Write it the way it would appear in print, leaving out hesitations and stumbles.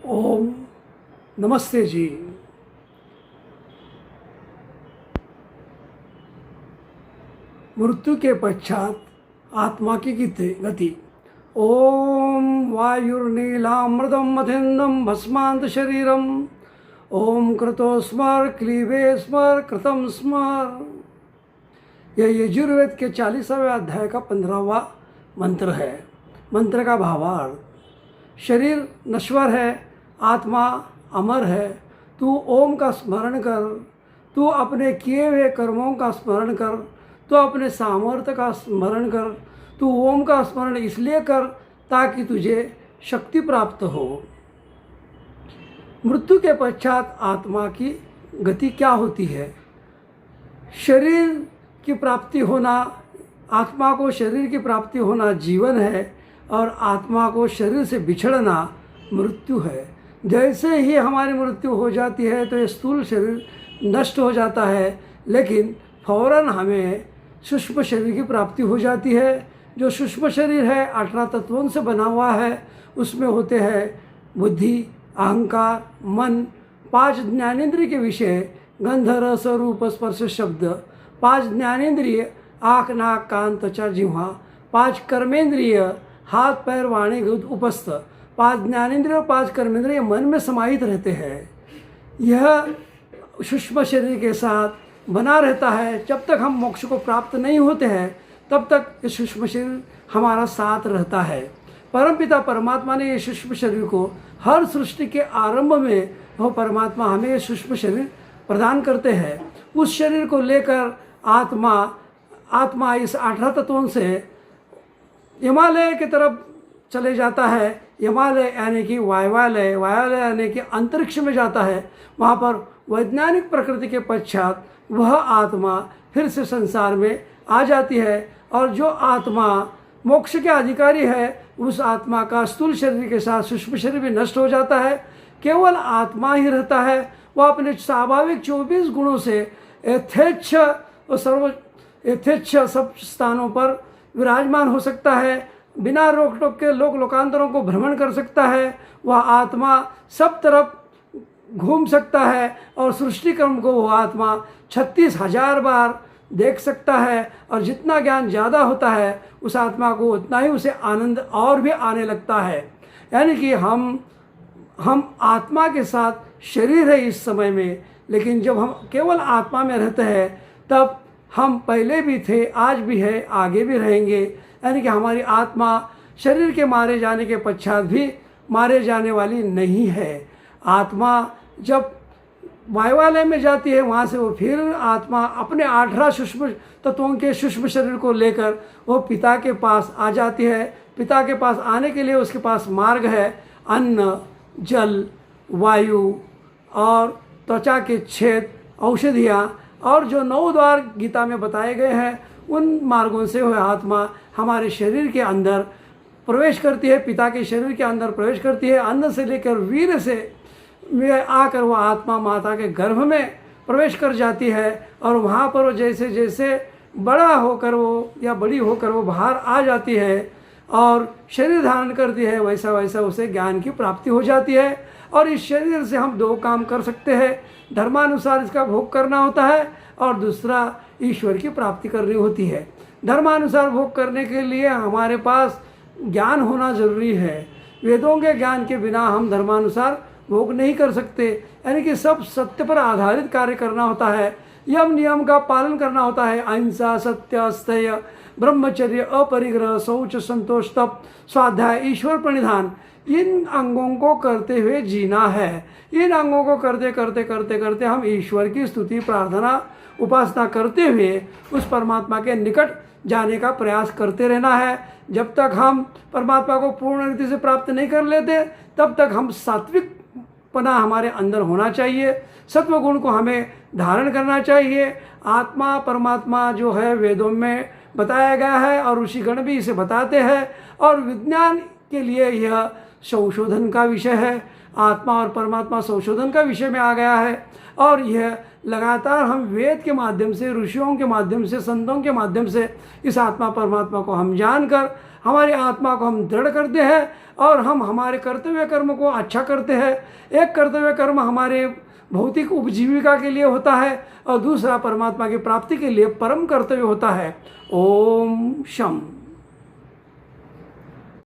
ओम नमस्ते जी। मृत्यु के पश्चात आत्मा की गति। ओम वायुर्नीलामृतम मथेन्दम भस्मांत शरीरम। ओम कृतो स्मर क्लीबे स्मर कृतम स्मर। यह यजुर्वेद के 40वें अध्याय का 15वां मंत्र है। मंत्र का भावार्थ: शरीर नश्वर है, आत्मा अमर है। तू ओम का स्मरण कर, तू अपने किए हुए कर्मों का स्मरण कर, तू अपने सामर्थ्य का स्मरण कर। तू ओम का स्मरण इसलिए कर ताकि तुझे शक्ति प्राप्त हो। मृत्यु के पश्चात आत्मा की गति क्या होती है? शरीर की प्राप्ति होना, आत्मा को शरीर की प्राप्ति होना जीवन है और आत्मा को शरीर से बिछड़ना मृत्यु है। जैसे ही हमारी मृत्यु हो जाती है तो ये स्थूल शरीर नष्ट हो जाता है, लेकिन फौरन हमें सूक्ष्म शरीर की प्राप्ति हो जाती है। जो सूक्ष्म शरीर है 18 तत्वों से बना हुआ है। उसमें होते हैं बुद्धि, अहंकार, मन, 5 ज्ञानेंद्रिय के विषय, गंध रस रूप स्पर्श शब्द, 5 ज्ञानेंद्रिय आँख नाक कान त्वचा जिह्वा, 5 कर्मेंद्रिय हाथ पैर वाणी उपस्थ, 5 ज्ञानेंद्रिय और 5 कर्मेंद्रिय मन में समाहित रहते हैं। यह सूक्ष्म शरीर के साथ बना रहता है। जब तक हम मोक्ष को प्राप्त नहीं होते हैं तब तक ये सूक्ष्म शरीर हमारा साथ रहता है। परमपिता परमात्मा ने ये सूक्ष्म शरीर को हर सृष्टि के आरंभ में वो परमात्मा हमें ये सूक्ष्म शरीर प्रदान करते हैं। उस शरीर को लेकर आत्मा इस 18 तत्वों से हिमालय की तरफ चले जाता है। हिमालय यानी कि वायुवालय, वायुवालय यानी कि अंतरिक्ष में जाता है। वहाँ पर वैज्ञानिक प्रकृति के पश्चात वह आत्मा फिर से संसार में आ जाती है और जो आत्मा मोक्ष के अधिकारी है उस आत्मा का स्थूल शरीर के साथ सूक्ष्म शरीर भी नष्ट हो जाता है। केवल आत्मा ही रहता है। वह अपने स्वाभाविक 24 गुणों से यथेच्छ सब स्थानों पर विराजमान हो सकता है। बिना रोक टोक के लोक लोकांतरों को भ्रमण कर सकता है। वह आत्मा सब तरफ घूम सकता है और सृष्टि क्रम को वह आत्मा 36,000 बार देख सकता है। और जितना ज्ञान ज़्यादा होता है उस आत्मा को उतना ही उसे आनंद और भी आने लगता है। यानी कि हम आत्मा के साथ शरीर है इस समय में, लेकिन जब हम केवल आत्मा में रहते हैं तब हम पहले भी थे, आज भी है, आगे भी रहेंगे। यानी कि हमारी आत्मा शरीर के मारे जाने के पश्चात भी मारे जाने वाली नहीं है। आत्मा जब वायुवालय में जाती है वहाँ से वो फिर आत्मा अपने 18 सूक्ष्म तत्वों के सूक्ष्म शरीर को लेकर वो पिता के पास आ जाती है। पिता के पास आने के लिए उसके पास मार्ग है, अन्न, जल, वायु और त्वचा के छेद, औषधियाँ और जो 9 द्वार गीता में बताए गए हैं उन मार्गों से वह आत्मा हमारे शरीर के अंदर प्रवेश करती है, पिता के शरीर के अंदर प्रवेश करती है। अन्न से लेकर वीर से आकर वह आत्मा माता के गर्भ में प्रवेश कर जाती है और वहाँ पर वो जैसे जैसे बड़ा होकर वो या बड़ी होकर वो बाहर आ जाती है और शरीर धारण करती है, वैसा वैसा उसे ज्ञान की प्राप्ति हो जाती है। और इस शरीर से हम 2 काम कर सकते हैं, धर्मानुसार इसका भोग करना होता है और दूसरा ईश्वर की प्राप्ति करनी होती है। धर्मानुसार भोग करने के लिए हमारे पास ज्ञान होना जरूरी है। वेदों के ज्ञान के बिना हम धर्मानुसार भोग नहीं कर सकते। यानी कि सब सत्य पर आधारित कार्य करना होता है, यम नियम का पालन करना होता है। अहिंसा, सत्य, अस्तेय, ब्रह्मचर्य, अपरिग्रह, शौच, संतोष, तप, स्वाध्याय, ईश्वर प्रणिधान, इन अंगों को करते हुए जीना है। इन अंगों को करते करते करते करते हम ईश्वर की स्तुति, प्रार्थना, उपासना करते हुए उस परमात्मा के निकट जाने का प्रयास करते रहना है। जब तक हम परमात्मा को पूर्ण रीति से प्राप्त नहीं कर लेते तब तक हम सात्विक पना हमारे अंदर होना चाहिए। सत्व गुण को हमें धारण करना चाहिए। आत्मा परमात्मा जो है वेदों में बताया गया है और ऋषिगण भी इसे बताते हैं और विज्ञान के लिए यह संशोधन का विषय है। आत्मा और परमात्मा संशोधन का विषय में आ गया है। और यह लगातार हम वेद के माध्यम से, ऋषियों के माध्यम से, संतों के माध्यम से इस आत्मा परमात्मा को हम जानकर हमारी आत्मा को हम दृढ़ करते हैं और हम हमारे कर्तव्य कर्म को अच्छा करते हैं। एक कर्तव्य कर्म हमारे भौतिक उपजीविका के लिए होता है और दूसरा परमात्मा की प्राप्ति के लिए परम कर्तव्य होता है। ओम शम।